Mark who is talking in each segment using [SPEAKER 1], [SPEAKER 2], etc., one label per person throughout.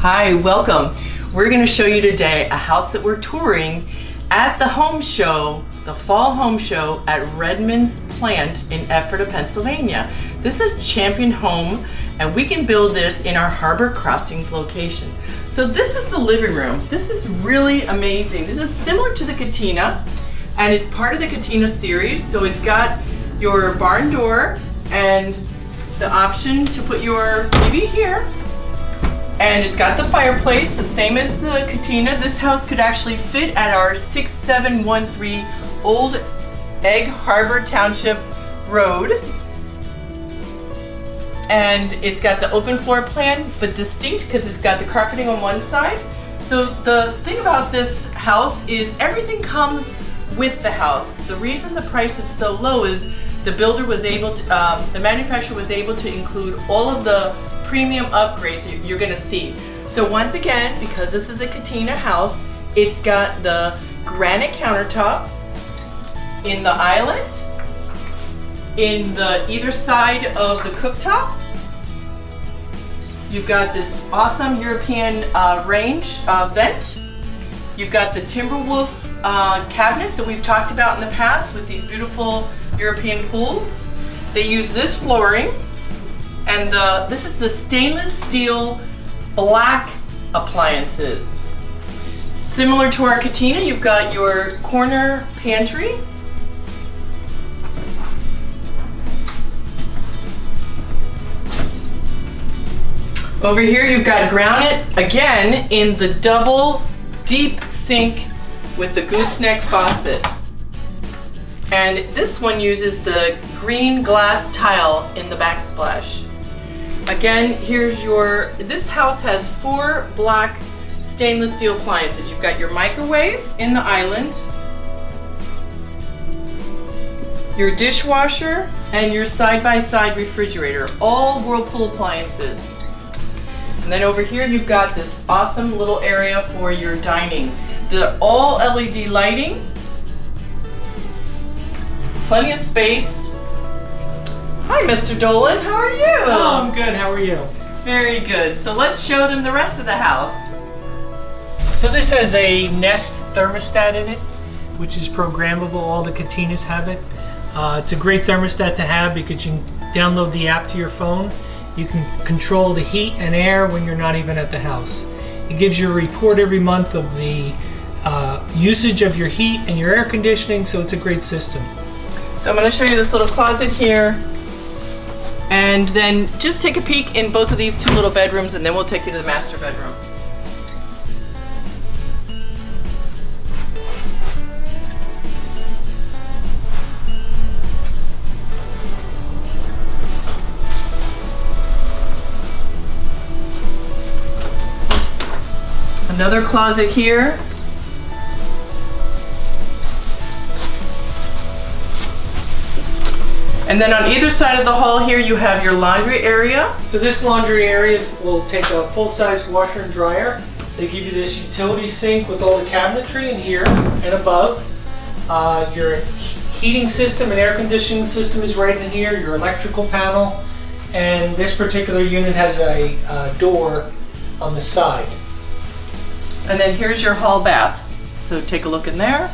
[SPEAKER 1] Hi, welcome. We're going to show you today a house that we're touring at the home show, the fall home show at Redman's plant in Ephrata, Pennsylvania. This is Champion Home, and we can build this in our Harbor Crossings location. So this is the living room. This is really amazing. This is similar to the Katina, and it's part of the Katina series. So it's got your barn door and the option to put your TV here. And it's got the fireplace, the same as the Katina. This house could actually fit at our 6713 Old Egg Harbor Township Road. And it's got the open floor plan, but distinct because it's got the carpeting on one side. So the thing about this house is everything comes with the house. The reason the price is so low is the builder was able to, the manufacturer was able to include all of the premium upgrades you're gonna see. So once again, because this is a Katina house, it's got the granite countertop in the island, in the either side of the cooktop. You've got this awesome European range vent. You've got the Timberwolf cabinets that we've talked about in the past with these beautiful European pools. They use this flooring. And this is the stainless steel black appliances. Similar to our Katina, you've got your corner pantry. Over here you've got granite, again, in the double deep sink with the gooseneck faucet. And this one uses the green glass tile in the backsplash. Again, here's your, this house has 4 black stainless steel appliances. You've got your microwave in the island, your dishwasher, and your side-by-side refrigerator, all Whirlpool appliances. And then over here you've got this awesome little area for your dining. The all LED lighting, plenty of space. Hi, Mr. Dolan, how are you?
[SPEAKER 2] Oh, I'm good, how are you?
[SPEAKER 1] Very good. So let's show them the rest of the house.
[SPEAKER 2] So this has a NEST Thermostat in it, which is programmable. All the Katinas have it. It's a great thermostat to have because you can download the app to your phone. You can control the heat and air when you're not even at the house. It gives you a report every month of the usage of your heat and your air conditioning, so it's a great system.
[SPEAKER 1] So I'm going to show you this little closet here. And then just take a peek in both of these 2 little bedrooms, and then we'll take you to the master bedroom. Another closet here. And then on either side of the hall here, you have your laundry area.
[SPEAKER 2] So this laundry area will take a full-size washer and dryer. They give you this utility sink with all the cabinetry in here and above. Your heating system and air conditioning system is right in here, your electrical panel, and this particular unit has a door on the side.
[SPEAKER 1] And then here's your hall bath. So take a look in there.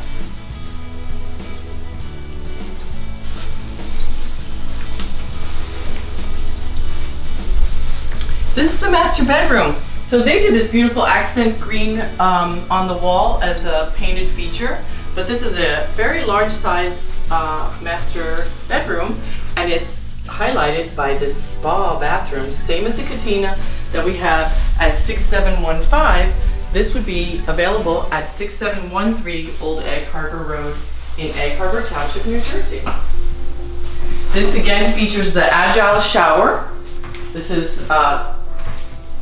[SPEAKER 1] This is the master bedroom. So they did this beautiful accent green on the wall as a painted feature, but this is a very large size master bedroom, and it's highlighted by this spa bathroom, same as the Katina that we have at 6715. This would be available at 6713 Old Egg Harbor Road in Egg Harbor Township, New Jersey. This again features the Agile shower. This is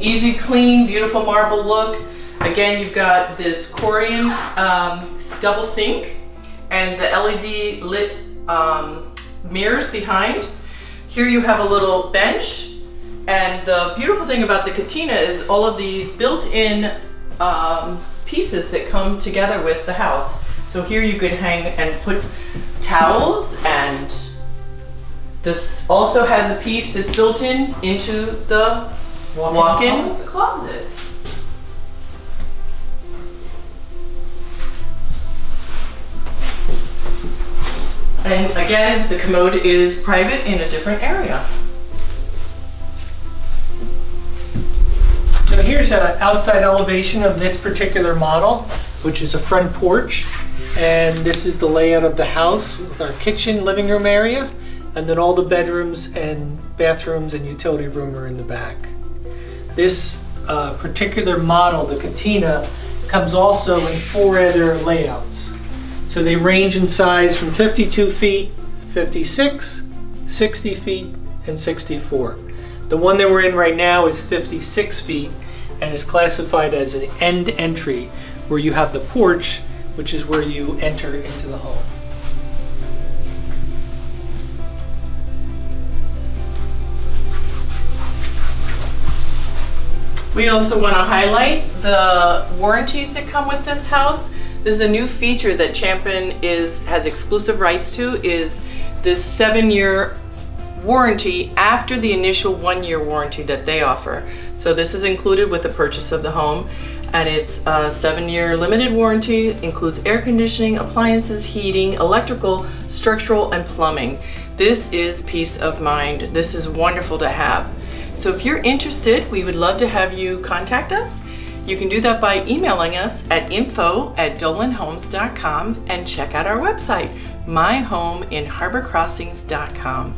[SPEAKER 1] easy, clean, beautiful marble look. Again, you've got this Corian double sink and the LED lit mirrors behind. Here you have a little bench, and the beautiful thing about the Katina is all of these built-in pieces that come together with the house. So here you could hang and put towels, and this also has a piece that's built in into the walk-in closet. And again, the commode is private in a different area.
[SPEAKER 2] So here's an outside elevation of this particular model, which is a front porch. And this is the layout of the house with our kitchen, living room area, and then all the bedrooms and bathrooms and utility room are in the back. This particular model, the Katina, comes also in 4 other layouts. So they range in size from 52 feet, 56, 60 feet, and 64. The one that we're in right now is 56 feet and is classified as an end entry, where you have the porch, which is where you enter into the home.
[SPEAKER 1] We also want to highlight the warranties that come with this house. There's a new feature that Champion has exclusive rights to, is this 7-year warranty after the initial 1-year warranty that they offer. So this is included with the purchase of the home, and it's a 7-year limited warranty, includes air conditioning, appliances, heating, electrical, structural, and plumbing. This is peace of mind. This is wonderful to have. So if you're interested, we would love to have you contact us. You can do that by emailing us at info@dolanhomes.com and check out our website, myhomeinharborcrossings.com.